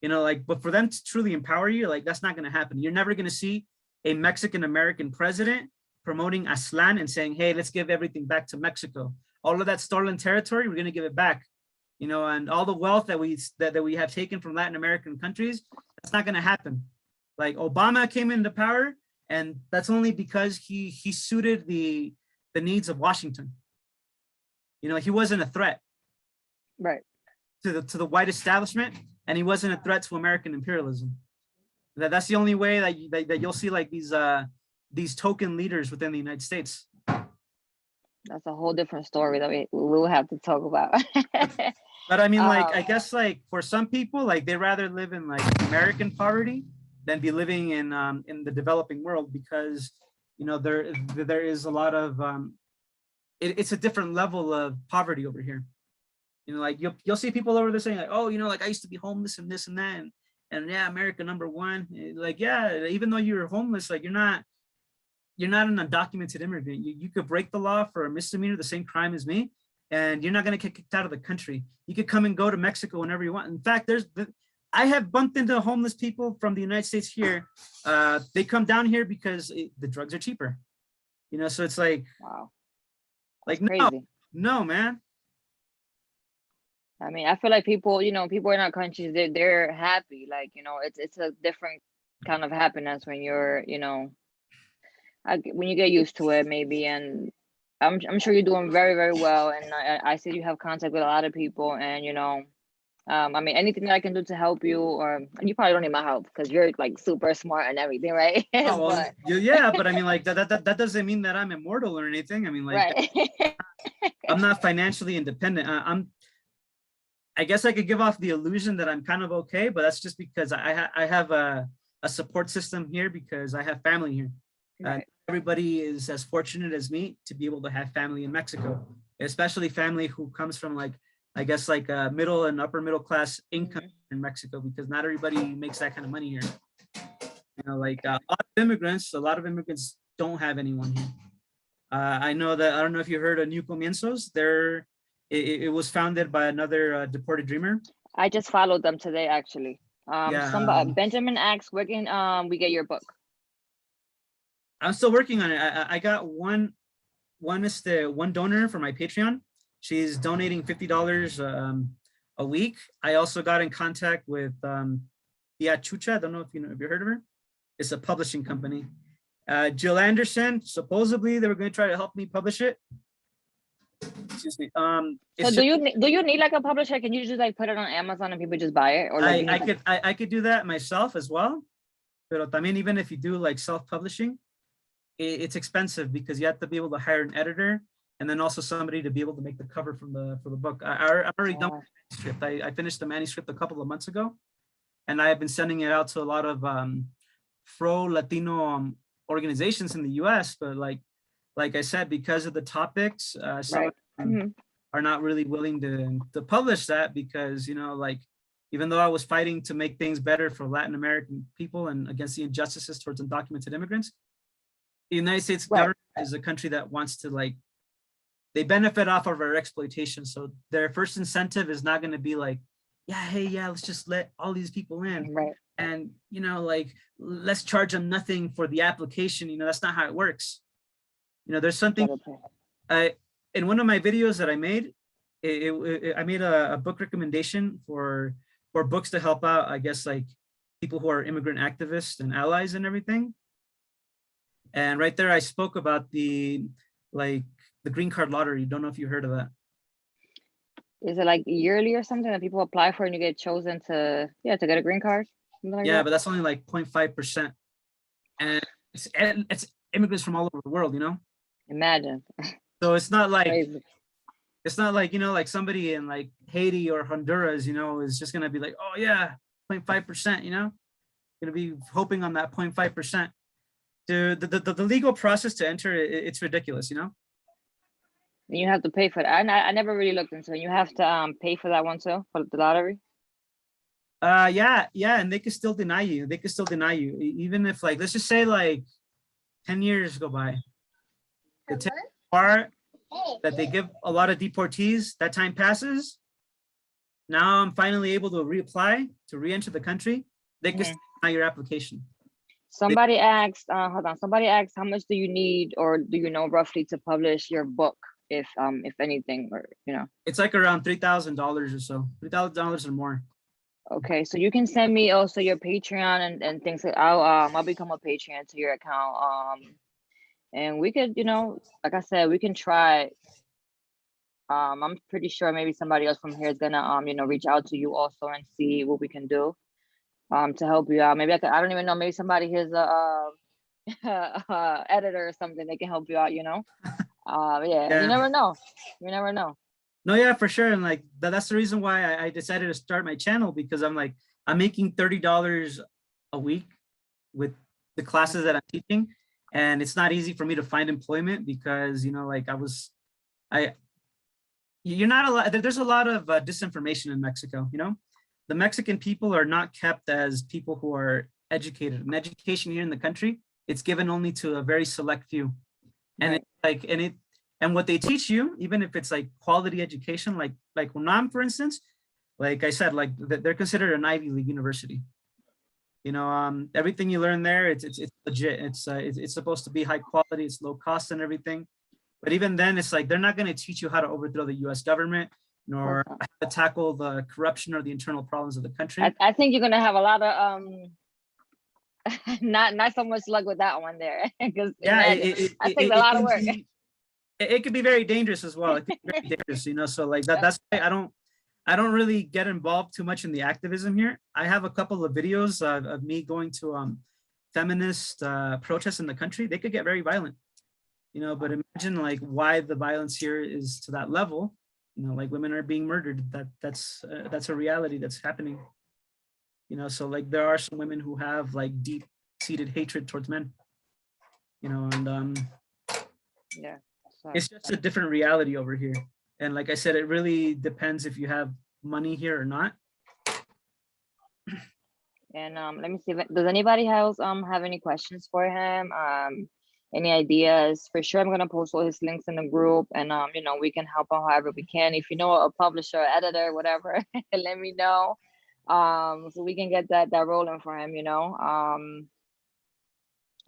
You know, like, but for them to truly empower you, like that's not going to happen. You're never going to see a Mexican American president promoting Aztlán and saying, hey, let's give everything back to Mexico. all of that stolen territory, we're going to give it back. You know, and all the wealth that we have taken from Latin American countries, that's not going to happen. Like Obama came into power, and that's only because he suited the needs of Washington. You know, he wasn't a threat, right, to the white establishment, and he wasn't a threat to American imperialism. That's the only way that you'll see like these token leaders within the United States. That's a whole different story that we will have to talk about. But I mean, like, I guess like for some people, like they rather live in like American poverty than be living in the developing world, because, you know, there is a lot of it's a different level of poverty over here. You know, like you'll see people over there saying like, oh, you know, like I used to be homeless and this and that, and yeah, America #1. Like, yeah, even though you're homeless, like you're not an undocumented immigrant. You could break the law for a misdemeanor, the same crime as me, and you're not going to get kicked out of the country. You could come and go to Mexico whenever you want. In fact, I have bumped into homeless people from the United States here. They come down here because the drugs are cheaper. You know, so it's like, wow, like crazy. No, man. I mean, I feel like people, you know, people in our countries, they're happy. Like, you know, it's a different kind of happiness when you're, you know, when you get used to it, maybe. And I'm sure you're doing very, very well. And I see you have contact with a lot of people, and, you know, I mean, anything that I can do to help you, or you probably don't need my help because you're like super smart and everything, right? Oh, well, yeah, but I mean, like that doesn't mean that I'm immortal or anything. I mean, like, right. I'm not financially independent. I guess I could give off the illusion that I'm kind of okay, but that's just because I have a support system here, because I have family here. Right. Everybody is as fortunate as me to be able to have family in Mexico, especially family who comes from like, I guess like middle and upper middle class income in Mexico, because not everybody makes that kind of money here. You know, like a lot of immigrants don't have anyone here. I know that, I don't know if you heard of New Comienzos. It was founded by another deported dreamer. I just followed them today, actually. Yeah, Benjamin asked, where can we get your book? I'm still working on it. I got one donor for my Patreon. She's donating $50 a week. I also got in contact with Tia Chucha. I don't know if you heard of her. It's a publishing company. Jill Anderson, supposedly they were going to try to help me publish it. Excuse me. So do you need like a publisher? Can you just like put it on Amazon and people just buy it? Or like I could do that myself as well. Pero también, even if you do like self-publishing, it's expensive, because you have to be able to hire an editor, and then also somebody to be able to make the cover for the book. I'm already done with the manuscript. I finished the manuscript a couple of months ago, and I have been sending it out to a lot of pro-Latino organizations in the US, but like I said, because of the topics, some of them are not really willing to publish that, because, you know, like, even though I was fighting to make things better for Latin American people and against the injustices towards undocumented immigrants, the United States government is a country that wants to, like, they benefit off of our exploitation. So their first incentive is not going to be like, yeah, hey, yeah, let's just let all these people in. Right. And, you know, like, let's charge them nothing for the application. You know, that's not how it works. You know, there's something, in one of my videos that I made, I made a book recommendation for books to help out, I guess, like people who are immigrant activists and allies and everything. And right there, I spoke about the green card lottery. Don't know if you heard of that. Is it like yearly or something that people apply for and you get chosen to get a green card? Like but that's only like 0.5%. And it's immigrants from all over the world, you know? Imagine. So it's not like, Crazy. It's not like, you know, like somebody in like Haiti or Honduras, you know, is just going to be like, oh yeah, 0.5%, you know, going to be hoping on that 0.5%. The legal process to enter, it's ridiculous, you know? You have to pay for that. I never really looked into it. You have to pay for that one too, for the lottery? Yeah, and they could still deny you. They could still deny you, even if, like, let's just say like 10 years go by. The 10 part that they give a lot of deportees, that time passes. Now I'm finally able to reapply, to re-enter the country. They can still deny your application. Somebody asked, hold on. Somebody asked, how much do you need, or do you know roughly, to publish your book if anything, or you know. It's like around $3,000 or so, $3,000 or more. Okay, so you can send me also your Patreon and things. I'll become a Patreon to your account. And we could, you know, like I said, we can try. I'm pretty sure maybe somebody else from here is gonna you know, reach out to you also and see what we can do to help you out. Maybe I don't even know, maybe somebody here's a editor or something, they can help you out, you know. Yeah, you Yeah. never know. You never know. No, yeah, for sure. And like that's the reason why I decided to start my channel, because I'm like, I'm making $30 a week with the classes that I'm teaching. And it's not easy for me to find employment because, you know, like you're not a lot, there's a lot of disinformation in Mexico, you know. The Mexican people are not kept as people who are educated. And education here in the country, it's given only to a very select few. And Right. it's like, and what they teach you, even if it's like quality education, like UNAM, for instance, like I said, like they're considered an Ivy League university. You know, everything you learn there, it's legit. It's supposed to be high quality, it's low cost and everything. But even then, it's like they're not going to teach you how to overthrow the U.S. government, nor Okay. how to tackle the corruption or the internal problems of the country. I think you're gonna have a lot of not so much luck with that one there, because Yeah, that takes a lot of work. it could be very dangerous as well. It could be very dangerous, you know. So like that's why I don't really get involved too much in the activism here. I have a couple of videos of me going to feminist protests in the country. They could get very violent, you know, but imagine like why the violence here is to that level. You know, like women are being murdered. That's a reality that's happening. You know, so like there are some women who have like deep-seated hatred towards men. You know, and Yeah. So, it's just a different reality over here. And like I said, it really depends if you have money here or not. and let me see. Does anybody else have any questions for him? Any ideas? For sure, I'm gonna post all his links in the group, and you know, we can help out however we can. If you know a publisher, editor, whatever, let me know. So we can get that rolling for him. You know,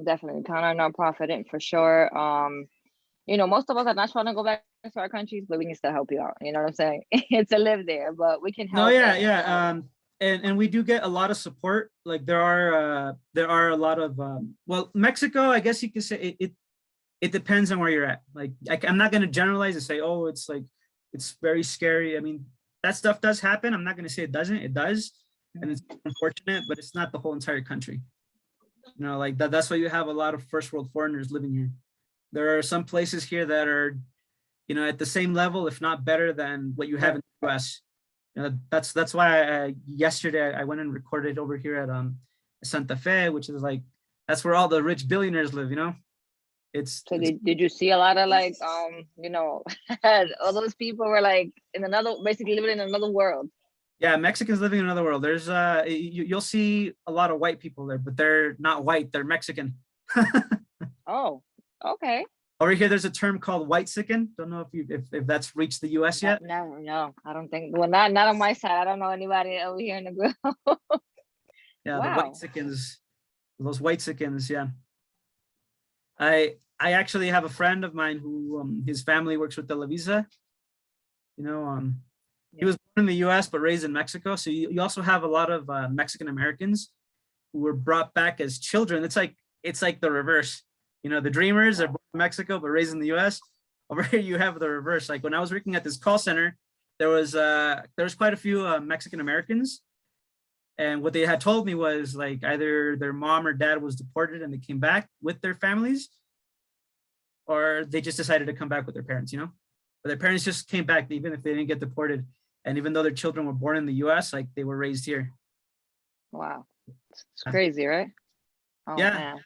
definitely count on nonprofit for sure. You know, most of us are not trying to go back to our countries, but we can still help you out. You know what I'm saying? To live there, but we can No, help. yeah, yeah. And we do get a lot of support. Like there are a lot of well, Mexico, I guess you could say it depends on where you're at. Like I'm not going to generalize and say, oh, it's like it's very scary. I mean, that stuff does happen. I'm not going to say it doesn't. It does, and it's unfortunate, but it's not the whole entire country. You know, like that's why you have a lot of first world foreigners living here. There are some places here that are, you know, at the same level, if not better than what you have in the US. You know, that's why yesterday I went and recorded over here at Santa Fe, which is like, that's where all the rich billionaires live, you know? So did you see a lot of like, you know, all those people were like in another, basically living in another world? Yeah, Mexicans living in another world. There's you'll see a lot of white people there, but they're not white, they're Mexican. Oh, okay. Over here, there's a term called white-sicken. Don't know if that's reached the US yet. No, I don't think. Well, not on my side. I don't know anybody over here in the group. Yeah, Wow. the white-sickens, those white-sickens. Yeah, I actually have a friend of mine who his family works with Televisa. You know, he was born in the US but raised in Mexico. So you also have a lot of Mexican Americans who were brought back as children. It's like the reverse. You know, the dreamers are born in Mexico but raised in the US. Over here you have the reverse. Like when I was working at this call center, there was quite a few Mexican Americans. And what they had told me was like either their mom or dad was deported and they came back with their families, or they just decided to come back with their parents, you know? But their parents just came back even if they didn't get deported. And even though their children were born in the US, like they were raised here. Wow. It's crazy, right? Oh, yeah. Man.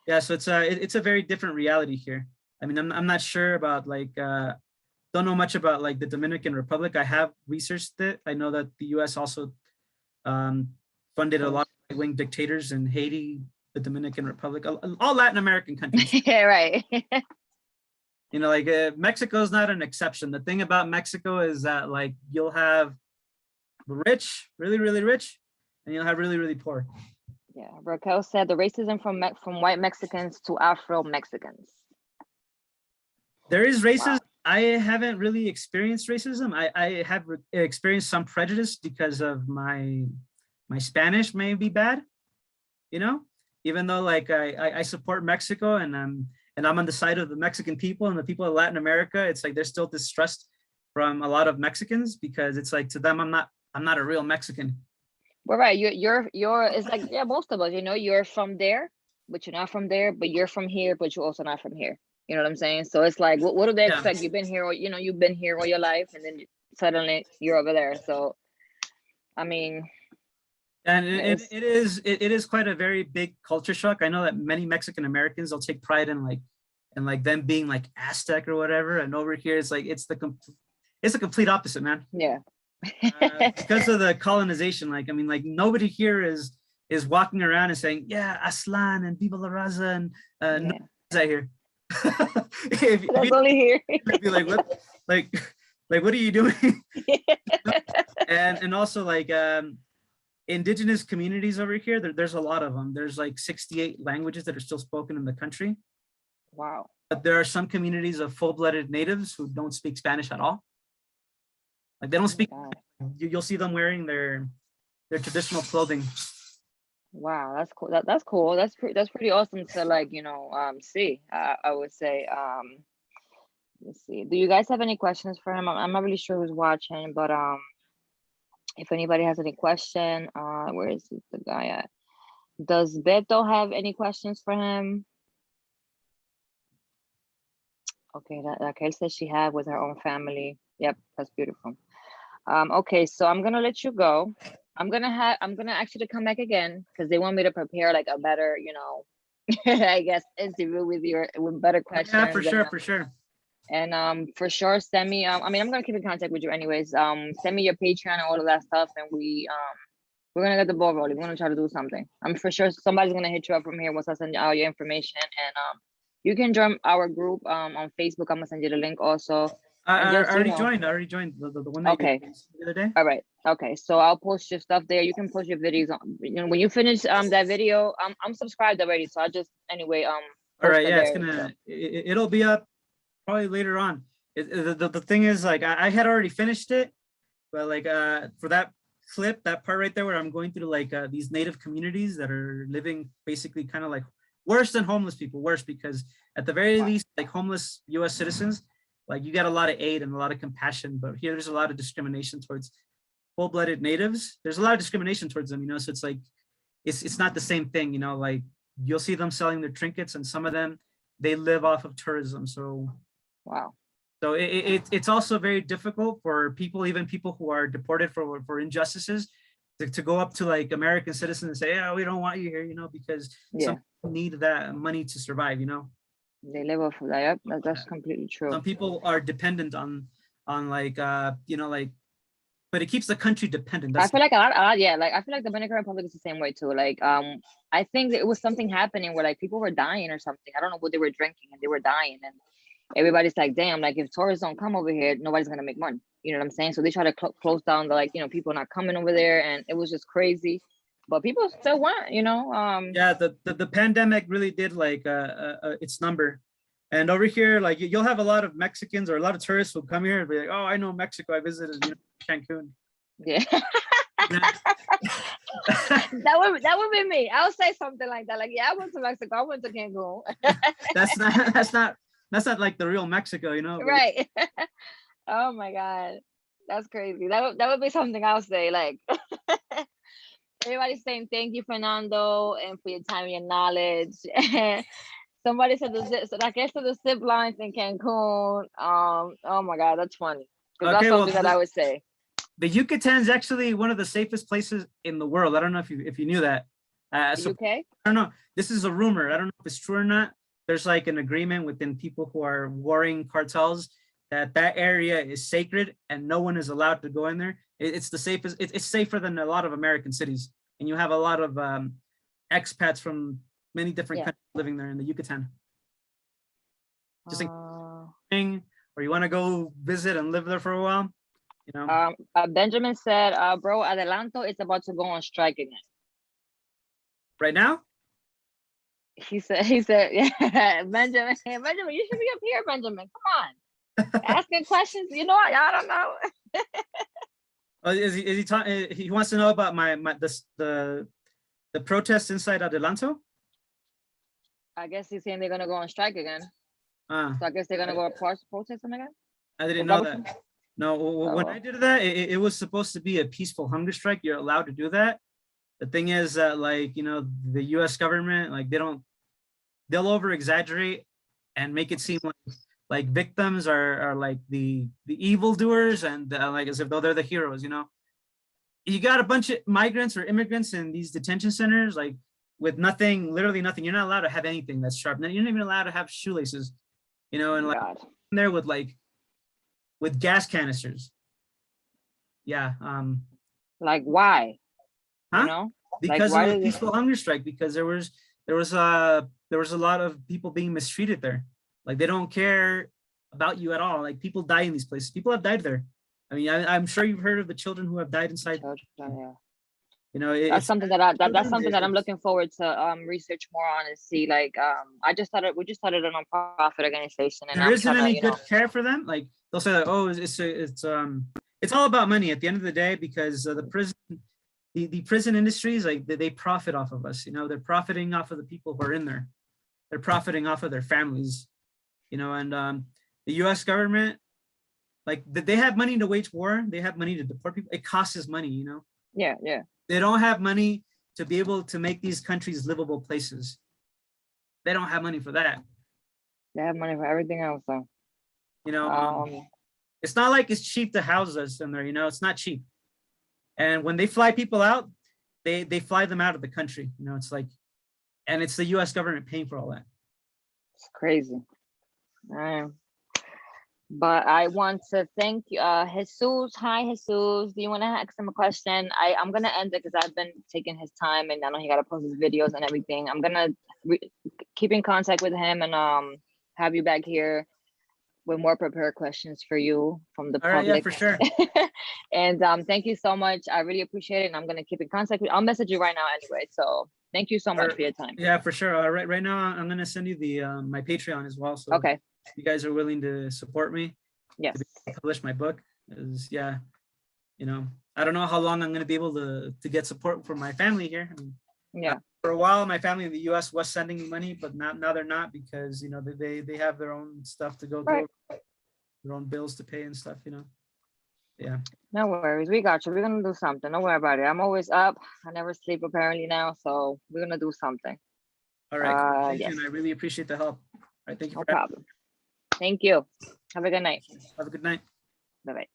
Yeah, so it's a very different reality here. I mean, I'm not sure about like don't know much about like the Dominican Republic. I have researched it. I know that the US also funded a lot of right-wing dictators in Haiti, the Dominican Republic, all Latin American countries. Yeah, right. You know, like Mexico is not an exception. The thing about Mexico is that like you'll have rich, really, really rich, and you'll have really, really poor. Yeah, Raquel said the racism from white Mexicans to Afro Mexicans. There is racism. Wow. I haven't really experienced racism. I have experienced some prejudice because of my Spanish may be bad, you know, even though like I support Mexico and I'm on the side of the Mexican people and the people of Latin America. It's like there's still distrust from a lot of Mexicans because it's like to them I'm not a real Mexican. Well, right. You're. It's like, yeah, most of us. You know, you're from there, but you're not from there. But you're from here, but you're also not from here. You know what I'm saying? So it's like, what do they Yeah. expect? You've been here, or you know, you've been here all your life, and then suddenly you're over there. So, I mean, And it's it is quite a very big culture shock. I know that many Mexican Americans will take pride in like them being like Aztec or whatever, and over here it's like it's the complete opposite, man. yeah. Because of the colonization. Like I mean, like nobody here is walking around and saying, yeah, Aslan and Viva la Raza and no Yeah. out here. If That's only here. you'd be like, what, like what are you doing? And also like indigenous communities over here, there's a lot of them. There's like 68 languages that are still spoken in the country. Wow. But there are some communities of full-blooded natives who don't speak Spanish at all. Like they don't speak. God. You'll see them wearing their traditional clothing. Wow, that's cool. That's cool. That's pretty awesome to like, you know, see. I would say, let's see. Do you guys have any questions for him? I'm not really sure who's watching, but if anybody has any question, where is the guy at? Does Beto have any questions for him? Okay, that Raquel says she had with her own family. Yep, that's beautiful. Okay, so I'm gonna let you go. I'm gonna ask you to come back again because they want me to prepare like a better, you know, I guess interview with better questions. Yeah, for sure, for sure. And for sure send me I mean, I'm gonna keep in contact with you anyways. Send me your Patreon and all of that stuff, and we're gonna get the ball rolling. We're gonna try to do something. I'm for sure somebody's gonna hit you up from here once I send you all your information, and you can join our group on Facebook. I'm gonna send you the link also. I just, you already know. joined. I already joined the one that Okay. you the other day. All right. Okay. So I'll post your stuff there. You can post your videos on, you know, when you finish that video. I'm subscribed already, so I just anyway All post right, it yeah, it's there, gonna so. it'll be up probably later on. The thing is, like I had already finished it, but like for that clip, that part right there where I'm going through like these native communities that are living basically kind of like worse than homeless people, worse because at the very least, like homeless U.S. citizens, like you got a lot of aid and a lot of compassion, but here there's a lot of discrimination towards full-blooded natives. There's a lot of discrimination towards them, you know. So it's like it's not the same thing, you know. Like you'll see them selling their trinkets, and some of them they live off of tourism. So Wow. so it's also very difficult for people, even people who are deported for injustices, to go up to like American citizens and say, yeah, we don't want you here, you know, because Yeah, some people need that money to survive, you know. they live off of that. Yep, that's completely true. Some people are dependent on like you know, like, but it keeps the country dependent. I feel like a lot, yeah. Like I feel like the Dominican Republic is the same way too. Like I think that it was something happening where like people were dying or something. I don't know what they were drinking and they were dying, and everybody's like, damn, like if tourists don't come over here, nobody's gonna make money. You know what I'm saying? So they try to close down the, like, you know, people not coming over there, and it was just crazy. But people still want, you know. Yeah, the pandemic really did like its number. And over here, like you'll have a lot of Mexicans or a lot of tourists who come here and be like, oh, I know Mexico. I visited, you know, Cancun. Yeah. that would be me. I'll say something like that. Like, yeah, I went to Mexico. I went to Cancun. that's not like the real Mexico, you know. Right. Oh my God. That's crazy. That would be something I'll say. Like everybody's saying thank you, Fernando, and for your time and your knowledge. Somebody said I guess the zip lines in Cancun. Oh my God, that's funny. Because that's something that I would say. The Yucatan is actually one of the safest places in the world. I don't know if you knew that. So, UK? I don't know. This is a rumor. I don't know if it's true or not. There's like an agreement within people who are warring cartels that area is sacred and no one is allowed to go in there. It's the safest. It's safer than a lot of American cities, and you have a lot of expats from many different countries living there in the Yucatan. Just thing, or you want to go visit and live there for a while, you know. Benjamin said, "Bro, Adelanto is about to go on strike again." Right now? He said, yeah, Benjamin, you should be up here, Benjamin. Come on. Asking questions, you know, I don't know. Oh, is he talking? He wants to know about the protests inside Adelanto. I guess he's saying they're gonna go on strike again. Ah, So I guess they're gonna go protest them again. I didn't Is know what you- that. No, when Oh. I did that, it was supposed to be a peaceful hunger strike. You're allowed to do that. The thing is that, like, you know, the U.S. government, like, they'll over exaggerate and make it seem like victims are like the evildoers, and like as if though they're the heroes. You know, you got a bunch of migrants or immigrants in these detention centers, like with nothing, literally nothing. You're not allowed to have anything that's sharp. You're not even allowed to have shoelaces. You know, and like God. in there with gas canisters. Yeah. Like why? Huh? You know? Because why of a does it- peaceful hunger strike, because there was a lot of people being mistreated there. Like they don't care about you at all. Like people die in these places. People have died there. I mean, I'm sure you've heard of the children who have died inside. Yeah. You know, That's something that's children, something that I'm looking forward to research more on and see. Like we just started a nonprofit organization, and there I'm isn't trying to, any you good know, care for them. Like they'll say that, oh, it's all about money at the end of the day, because the prison industries, like they profit off of us. You know, they're profiting off of the people who are in there. They're profiting off of their families. You know, and the U.S. government, like they have money to wage war. They have money to deport people. It costs us money. You know. yeah. They don't have money to be able to make these countries livable places. They don't have money for that. They have money for everything else though. You know, it's not like it's cheap to house us in there. You know, it's not cheap. And when they fly people out, they fly them out of the country. You know, it's like, and it's the U.S. government paying for all that. It's crazy. But I want to thank Jesus. Hi, Jesus. Do you want to ask him a question? I'm gonna end it because I've been taking his time, and I know he gotta post his videos and everything. I'm gonna keep in contact with him and have you back here with more prepared questions for you from the All right, public. yeah, for sure. And thank you so much. I really appreciate it, and I'm gonna keep in contact with. I'll message you right now anyway. So thank you so much for your time. Yeah, for sure. Right now, I'm gonna send you the my Patreon as well. So Okay. if you guys are willing to support me, Yes. to publish my book, is yeah, you know, I don't know how long I'm gonna be able to get support from my family here. I mean, Yeah. for a while, my family in the U.S. was sending me money, but now they're not, because you know they have their own stuff to go through, their own bills to pay and stuff. You know. Yeah. No worries. We got you. We're gonna do something. Don't worry about it. I'm always up. I never sleep apparently now, so we're gonna do something. All right. Cool. Thank Yes. you, and I really appreciate the help. All right. Thank you. No problem. Thank you. Have a good night. Have a good night. Bye-bye.